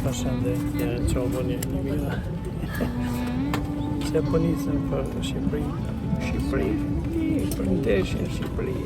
Përshëndetje, çoboni një mira. Se po nisëm për Shqipëri, për ndeshje në Shqipëri.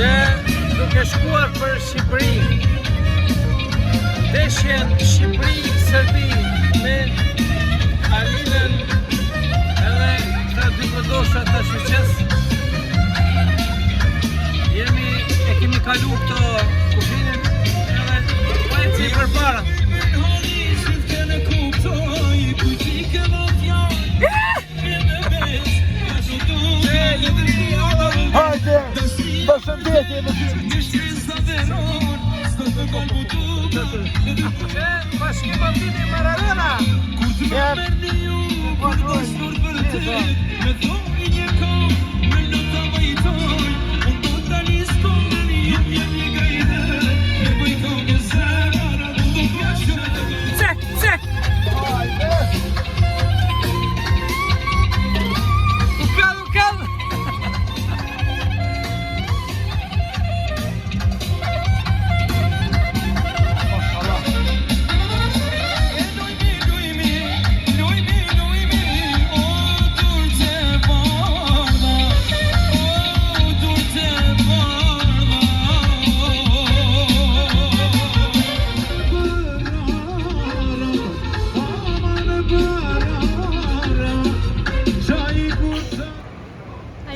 Që duke shkuar për Shqipëri, ndeshjen Shqipëri-Serbi me Alinën edhe këta dy përdosha të shqyqes, e kemi kalu këto kufinin edhe pojeci përpara. Hajde, përshëndetje në ty. Bashkimotimi Maradona.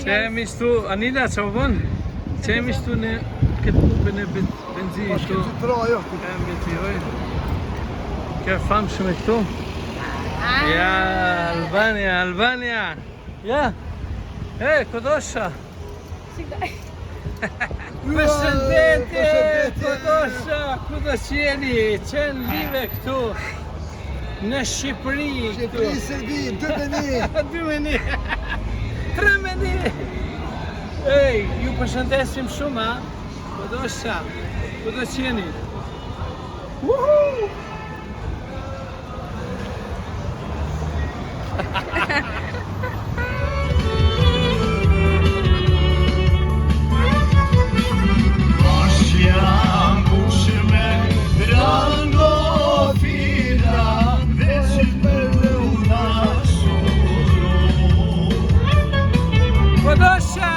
Që jemi shtu, Anila, që më bënë? Që jemi shtu në këtë kupën e benzi shtu. Ka më betijoj. Ka famë shumë e këtu. Ja, Albania. Ja. Kodosha. Përshëndetje, Kodosha. Ku do qeni? Qenë live këtu. Në Shqipëri. Shqipëri-Serbi, 2-1. 3-1. Ej, ju përshëndesim shumë, ha? Kodosha, ku do qeni? Kodosha!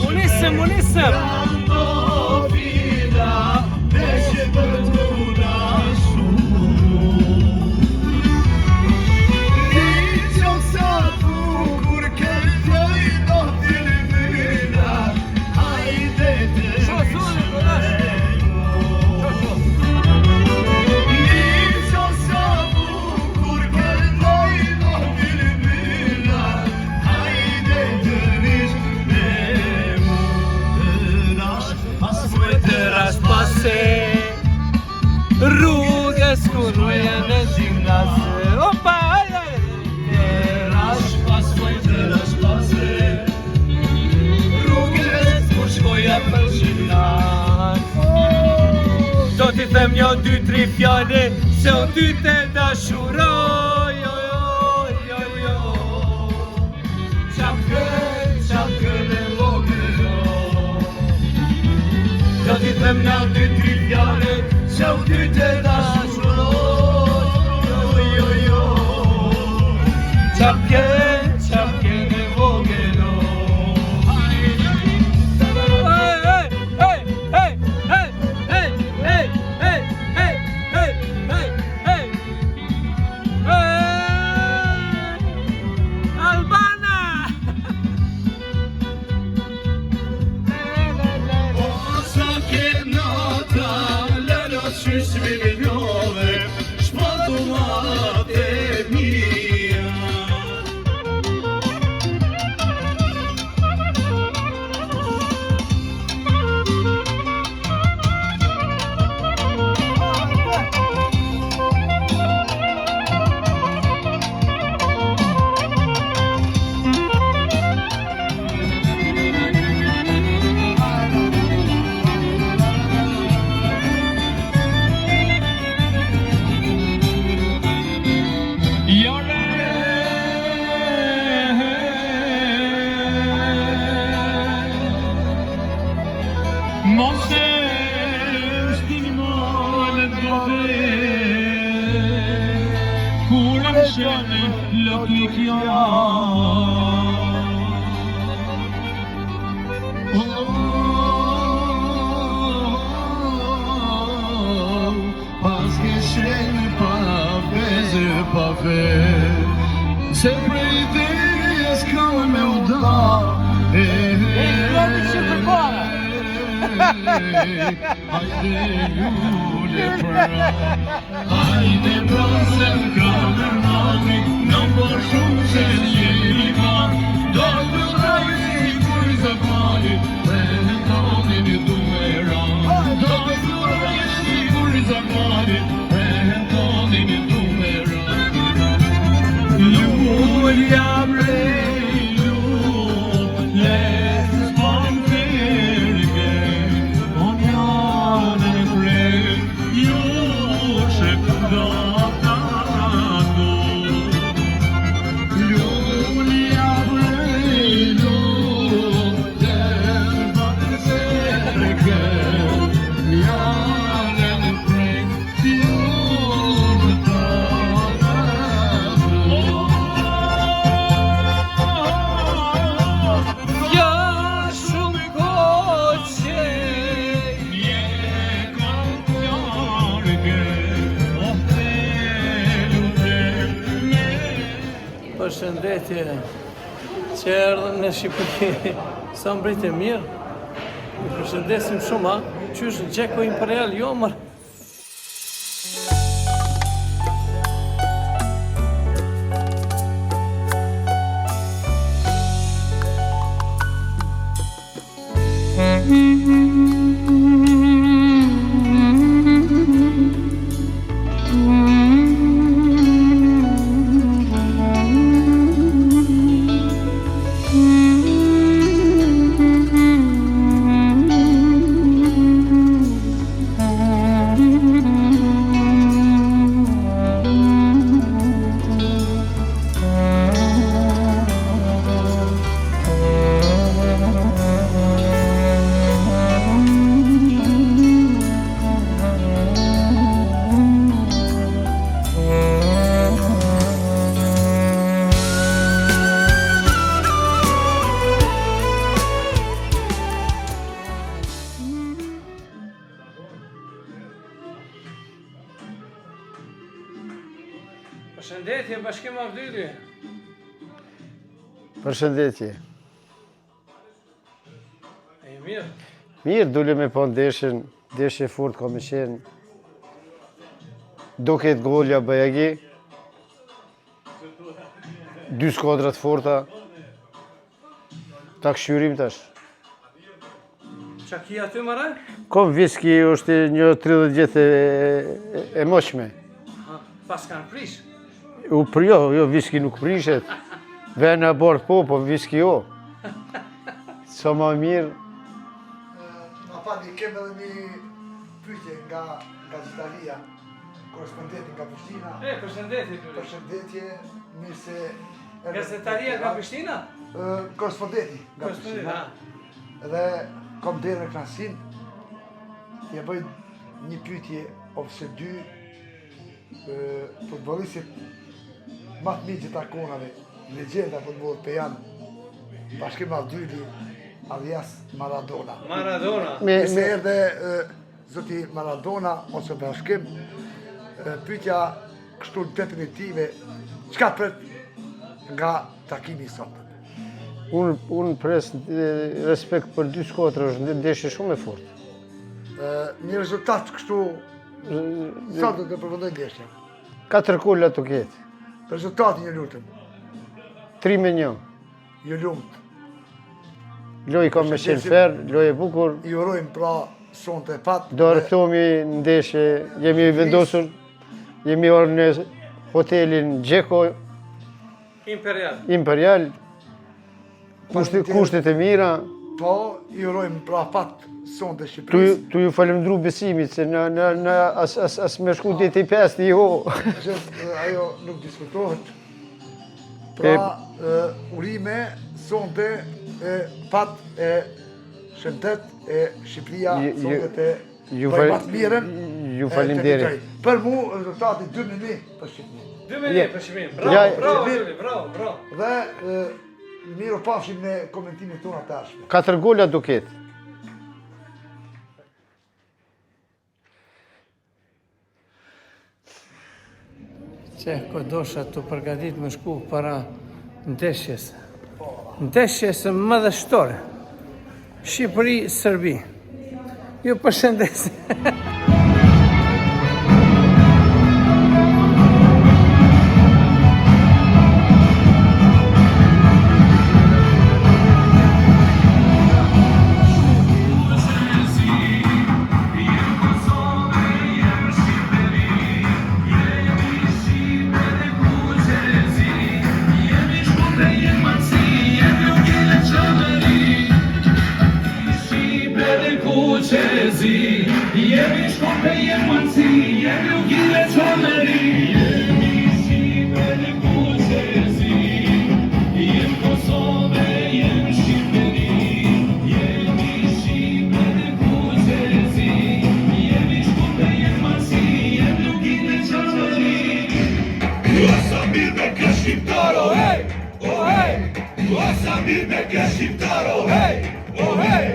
Unisëm! Rrugës ku rruja në gjimnase. Opa, Terash pase. Rrugës ku shkoja për gjimnas. Do t'i them 1-2-3 fjale, se o ty të dashuroj. Qapkën e vogël. Do t'i Them nga dy tri fjale që u dy të dashuroj. Jo, jo, jo. Çapke në vogëlo. Qysh me njove, shpatu mate mija. Mos e stimole dove kur më shënë lotnikja. Pas ke shenë pa vezë pa fe, se prej tejes ka me uda. Hajde lule pra, hajde brasem kamermani, në bërë shumë se jemi man, do të rajë si kur zakmani, me toni një dumeran. Do të rajë si kur zakmani, me toni një dumeran. Lulja brej, lule, Përshëndetje që erdhëm në Shqipëri, sa mbrit e mirë. Ju përshëndesim shumë, qysh Gjeko Imperial, jo mërë. Përshëndetje, Bashkim Avdyli. Përshëndetje. E mirë? Mirë, dule me po ndeshën, ndeshë fort ka me qenë. Duket golja Bajagi. 2 skuadrat forta. Ta këshyrim tash. Qa ki aty mëra? Kom viski është një 30 gjithë e moqme. Pas kanë prish? Jo, viski nuk prishet. Vena barë po viski jo. Sa ma mirë. Ma fali, kemë edhe një pyetje nga Italia, korrespondenti nga Prishtina. Përshëndetje. Përshëndetje, mirë se... Gazetaria nga Prishtina? Korrespondenti nga Prishtina. Edhe kom derë në Kransin. je bëj një pyetje ose dy futbollistit më të mirë të takonave, legjenda futbollit pe janë Bashkim Aldyli alias Maradona. Maradona. Nëse erdhe zoti Maradona ose Bashkim, pyetja kështu definitive, çka pret nga takimi i sotëm? Unë pres respekt për dy skuadra, është ndeshje shumë e fortë. Një rezultat kështu, sa do të përfundoj ndeshjen? 4 gola të ketë. Rezultati një lutem. 3-1. Ju lumt. Loj ka me qenë ferr, loj e bukur. Ju urojmë pra sonte e pat. Do rëthomi në ndeshje, jemi vendosur, jemi orë në hotelin Gjeko Imperial. Kushtet e mira. Po, ju urojmë pra pat sonte Shqipërisë. Tu ju falemndru besimit, se në as me shku deti 5, jo. Ajo nuk diskutohet. Pra, urime sonte e pat e shëndet e Shqipëria, sonte e bëj matë miren. Ju falemnderit. Për mu, rezultati 2-1 për Shqipërinë. 2-1 për Shqipërinë. Bravo. Dhe miru pafshim në komentimin tona të ashme. 4 gola do ketë. Që kodosha të përgatit me shku para ndeshjes madhështore. Shqipëri-Serbi. Ju përshëndes. Jemi shkope, jemi mënësi, jemi u gjile qëmëri. Jemi Shqipe dhe Kuqezi, jemi Kosove, jemi Shqipëri. Jemi Shqipe dhe Kuqezi, jemi shkope, jemi mënësi, jemi u gjile qëmëri. Osa mirë me kë shqiptaro, hej, oh hej. Osa mirë me kë shqiptaro, hej, oh hej.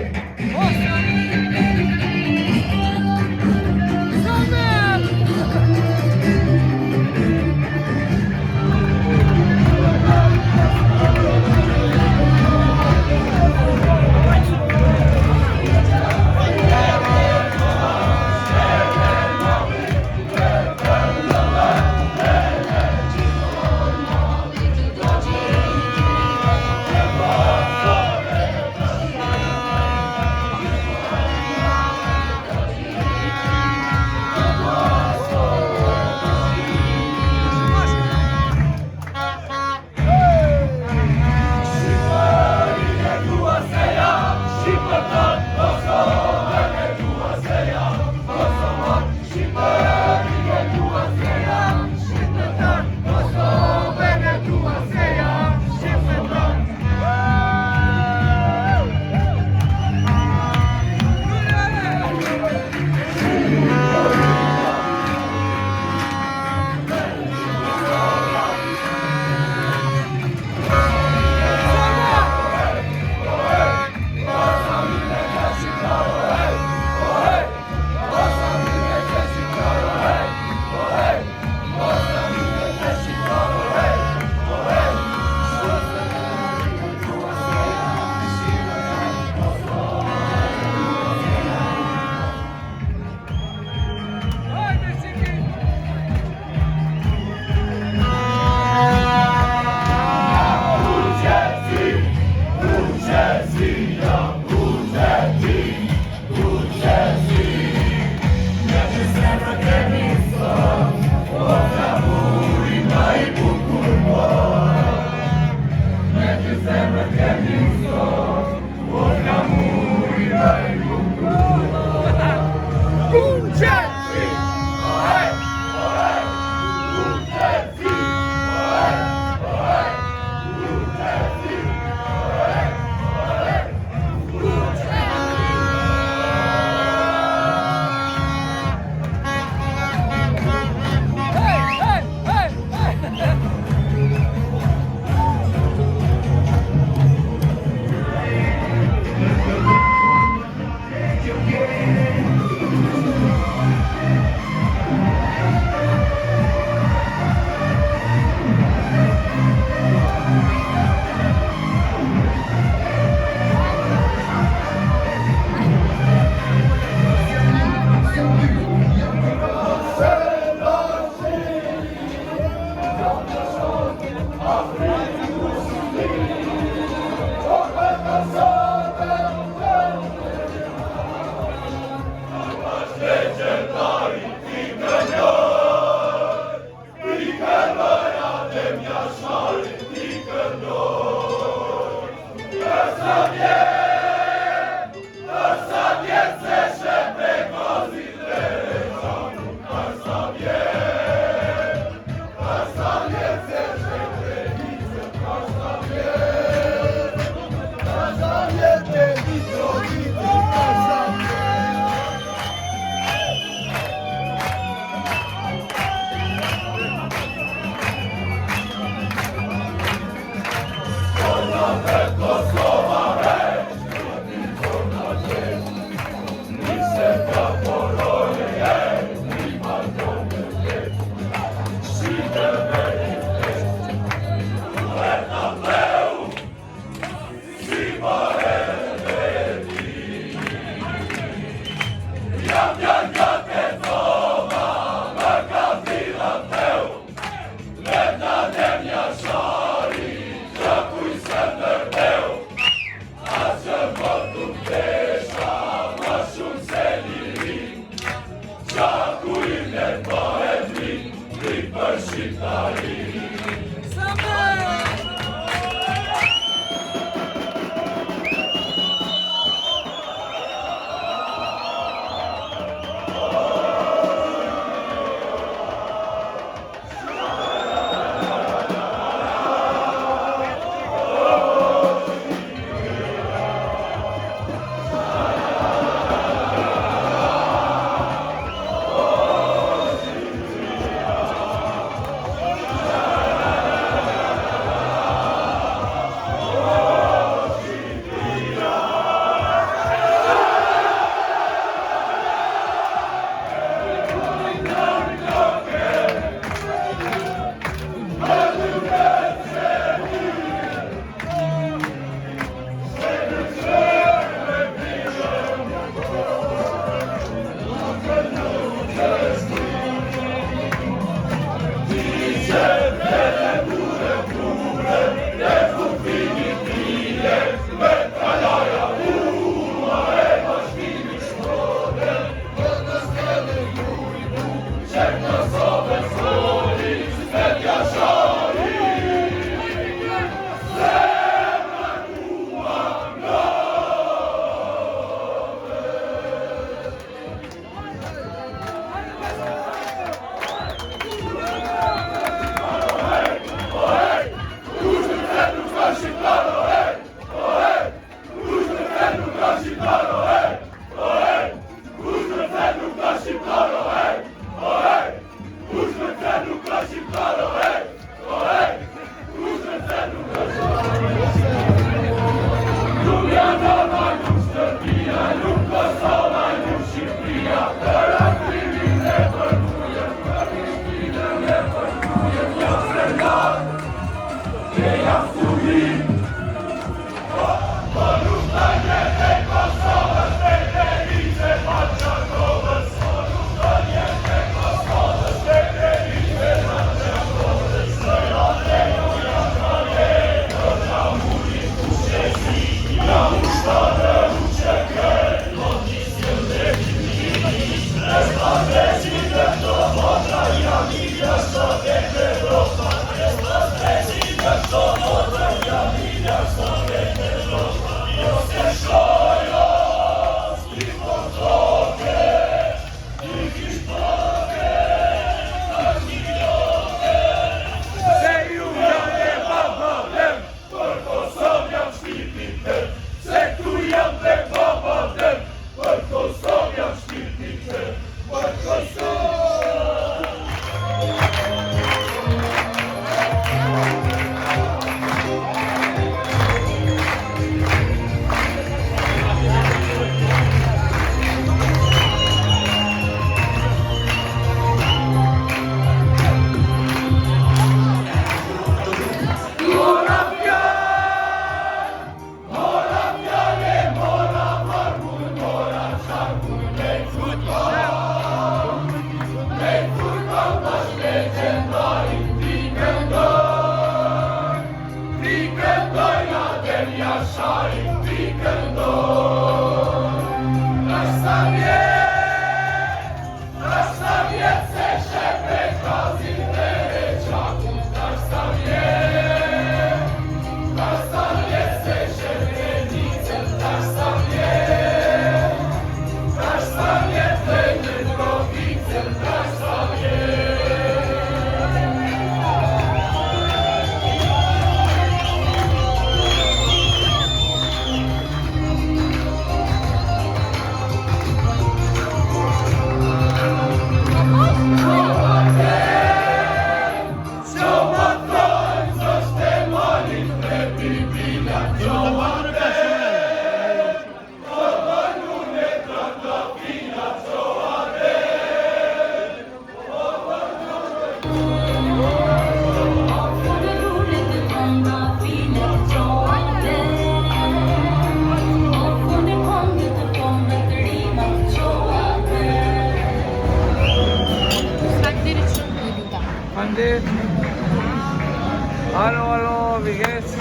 Hallå, vilket?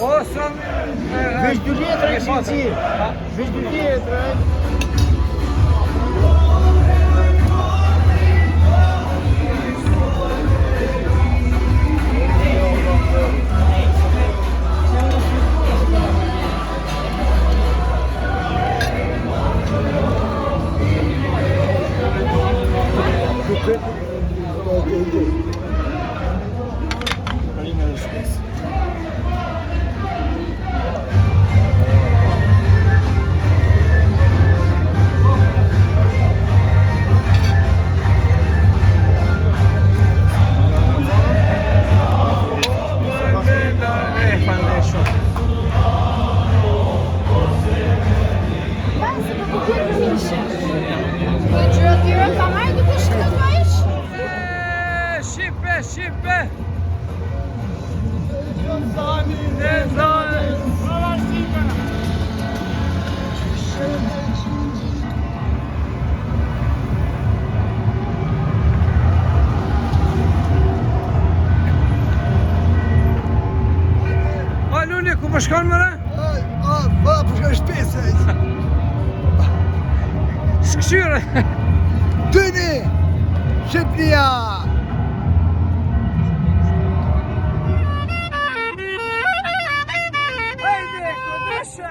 Och som... Veç dy letra e qinësi. Veç dy letra. Shqipe! A, Luli, ku po shkon mëre? Po shkon shpese. Shkëshyre! Dyni! Shqipnia! Hajde, kodeshe!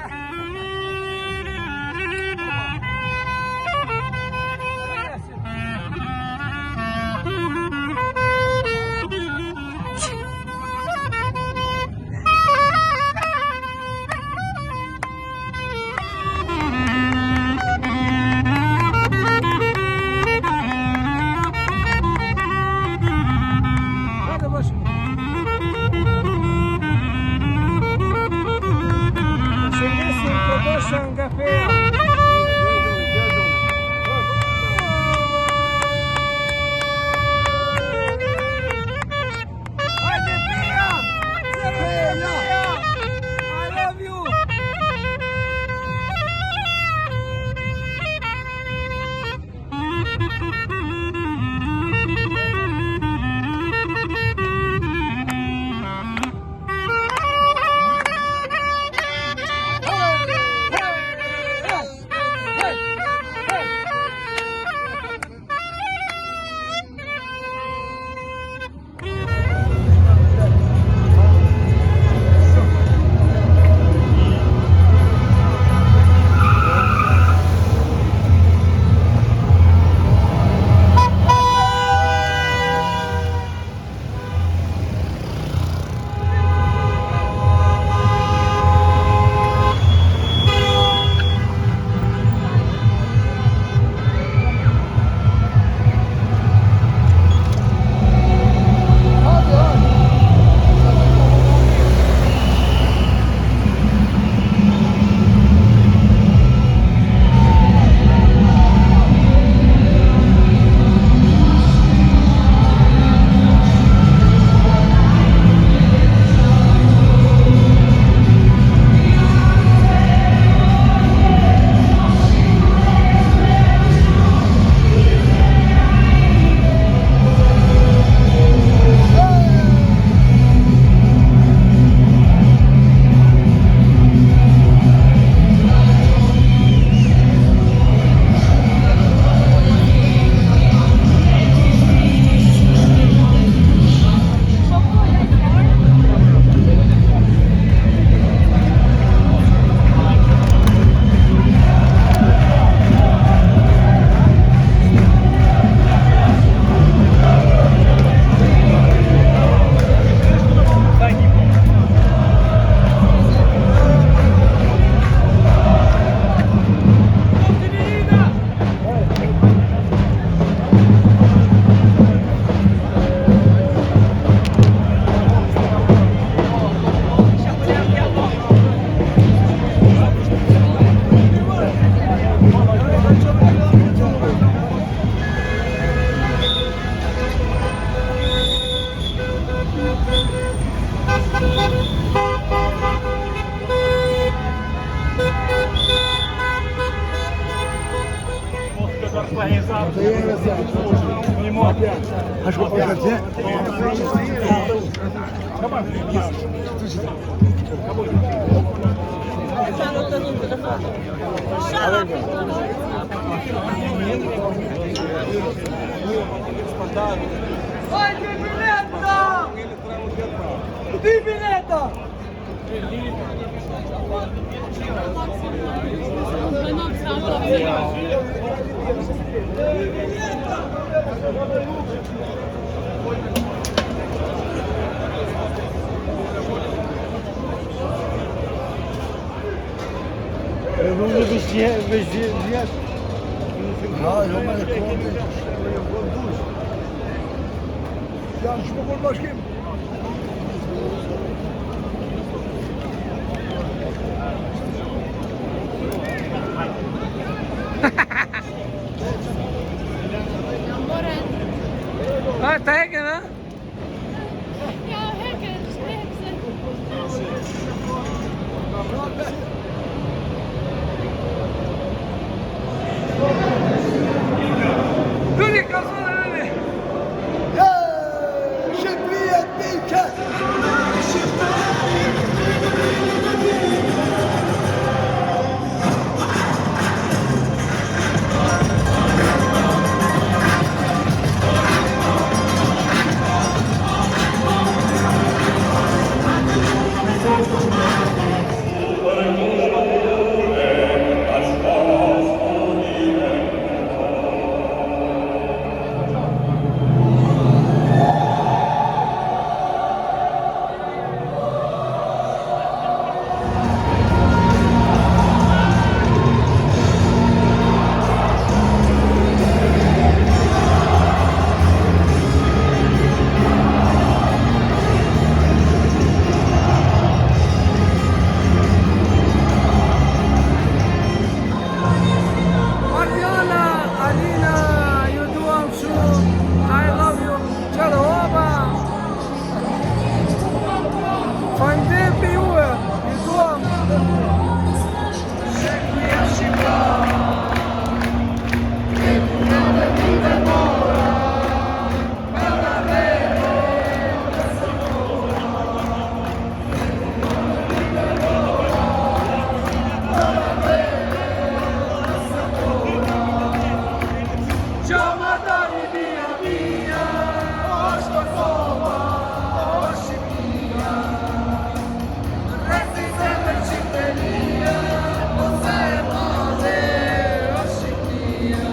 Vai di Binetta! Di Binetta! Jo me e kondi. Janë shumë për bashkim. Ah, ta heken, ha? Ja, hekken, Luli, kalsone, Luli! Shqipëria Bike! Mariana, Alina, ju duam shumë. I love you. Qërova. Faleminderit për juve. Ju duam. Ciamatani mia mia, oshko koma, oshimia. Resti sempre cittadina, osai male, oshimia.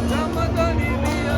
Ciamatani mia.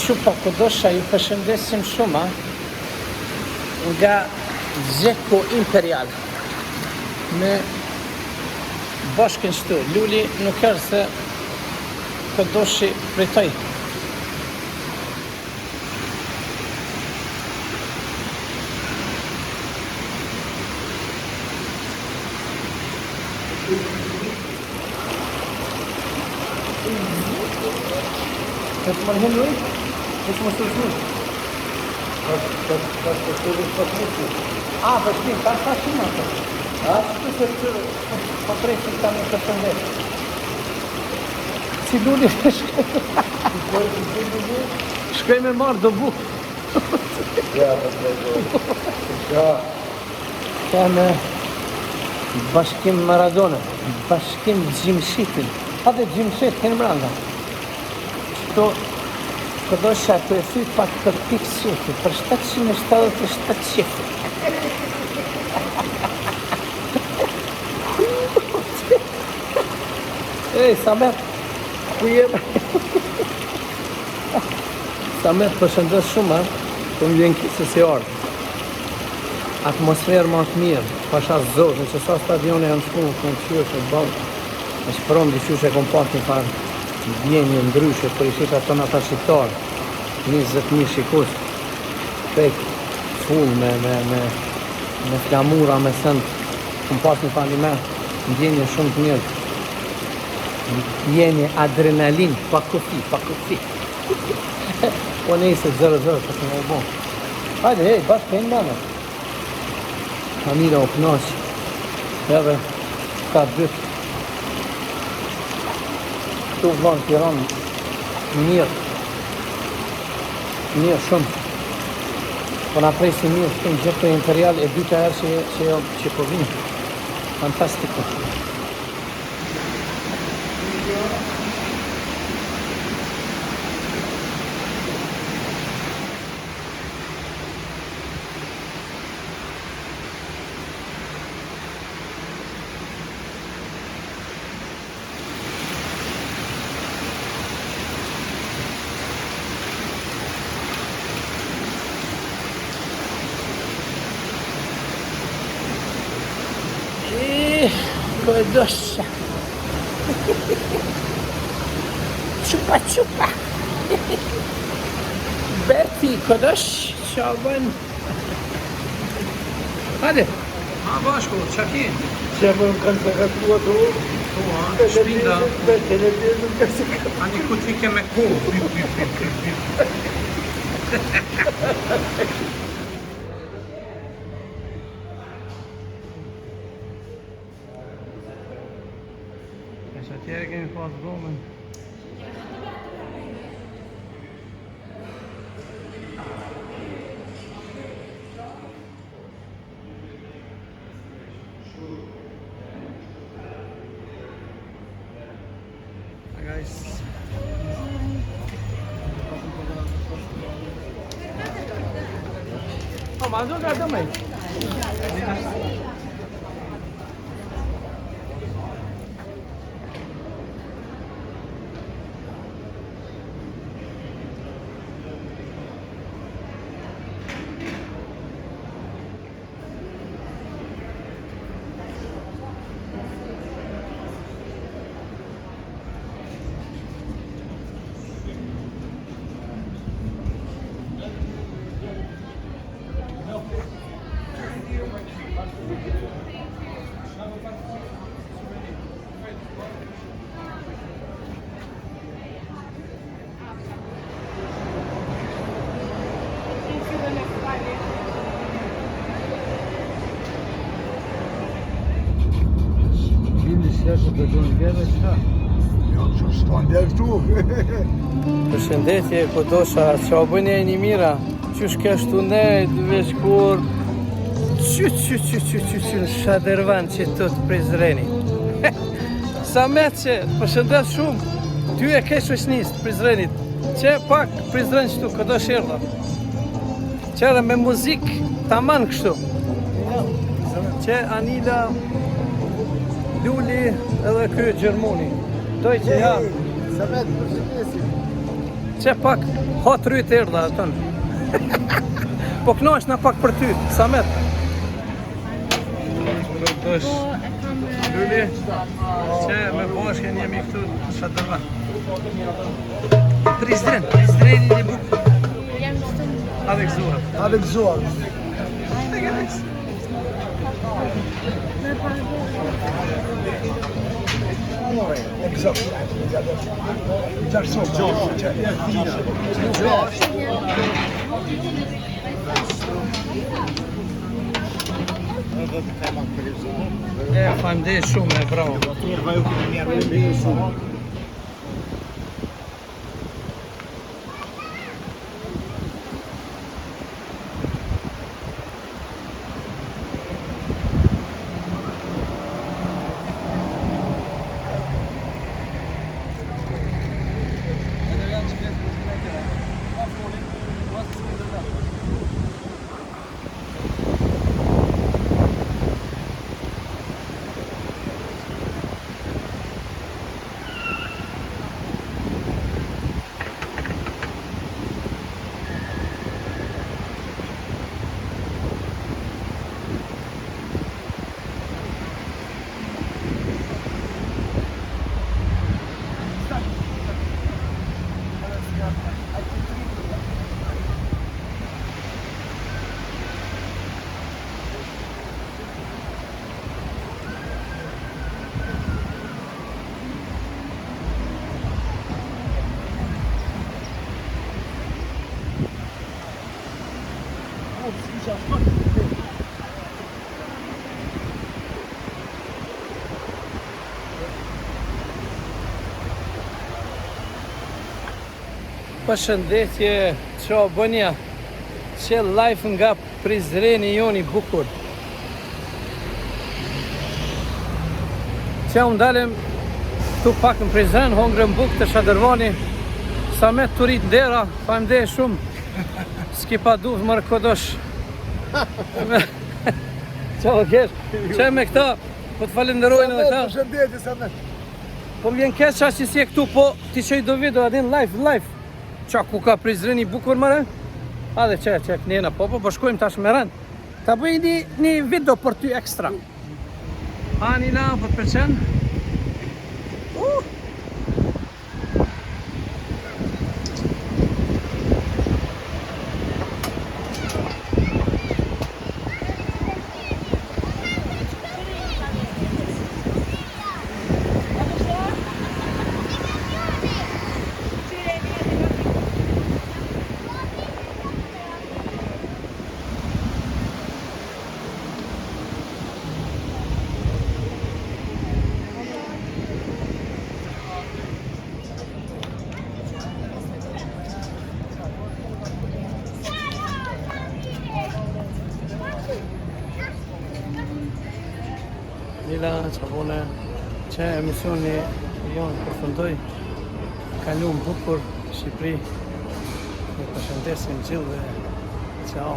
Qupa Kodosha, ju përshëndesim shumë nga Zeko Imperial me bashkën shtu. Luli nuk erë se Kodoshi pritoj. Këtë më nëhen lui? Këtë më sërës lui? Për shpim, ka shumë ato. Shtu se të presim ta në të shëndet. Si Luli shkoj me marrë do buk. Ka me bashkim Maradona, bashkim Gjimshitin. Hade Gjimshit, kënë mranda. Kodosha të e thuj pak për pikë qefi, për 777 qefi. Ej, Samet, ku jem? Samet, përshëndes shumë, po më vjen se si ardhë. Atmosferë më të mirë, pasha zotë, nëse sa stadione janë shku, në qysh e balë, e shpëron diqysh e kom pak një farë ndjenje ndryshe, për i shita tonë ata shqiptarë, 20.000 shikus, pek, full, me flamura, me sënd, kom pas një farë një ndjenje shumë të mirë, ndjenje adrenalin, pa kufi. Po nejse 0-0, që të më bon. Hajde, hej, bashkë për në Amira o knaqë, edhe ka dytë. Këtu vënë Tiranë, mirë shumë. Po na prej si mirë, këtu gjithë të Imperial e dyta herë që po vinë. Fantastiko. Kodosha. Chupa. Berti, kodosh, Şaban. Hadi. A bashku, qa ki? Që më kanë të gatuar të unë, Shpinda. me televizor nuk e si ka. Ani ku ti ke me ku? Që atjere kemi pas gomën. Hi guys. Oh, ma non guarda me. Jo, që shtonë dhe këtu. Përshëndetje, Kodosha, qa bënje e një mira, qysh kështu ne, veç kur, në Shadërvan që të të Prizreni. Samet që, përshëndet shumë, ty e kesh është njësë Prizrenit, që pak Prizren qëtu, Kodosh erdha. Qere me muzik, taman kështu. Që Anila, Luli edhe kjo Gjermoni. Doj që ja. Samet, përshëndesim. Që pak hot rryt erdha atën. Po knosh na pak për ty, Samet. Dosh. Luli, që me bashkën jemi këtu në Shadërvan. Prizreni një bukë. Avec Zohar. Avec Zohar. Exact. Faleminderit shumë, bravo. Përshëndetje, çao bënja, që live nga Prizreni joni bukur. Që unë dalem këtu pak në Prizren, hongrëm bukë të Shadërvani, sa me të rritë ndera, pa mdej shumë, s'ki pa duvë mërë kodosh. Qao kesh, që me këta, po të falenderojnë edhe këta. Përshëndetje Samet. Po m'vjen keq që si e këtu, po ti qoj do video, adin live. Qa ku ka Prizreni bukur mëre? Adhe që kënjena po shkojmë tash me rënd. Ta bëj një video për ty ekstra. Anila, po të përqen? Nila, që bune, që emisioni jonë përfundoj, kalu më bukur Shqipëri, në përshëndesim gjithë dhe ciao.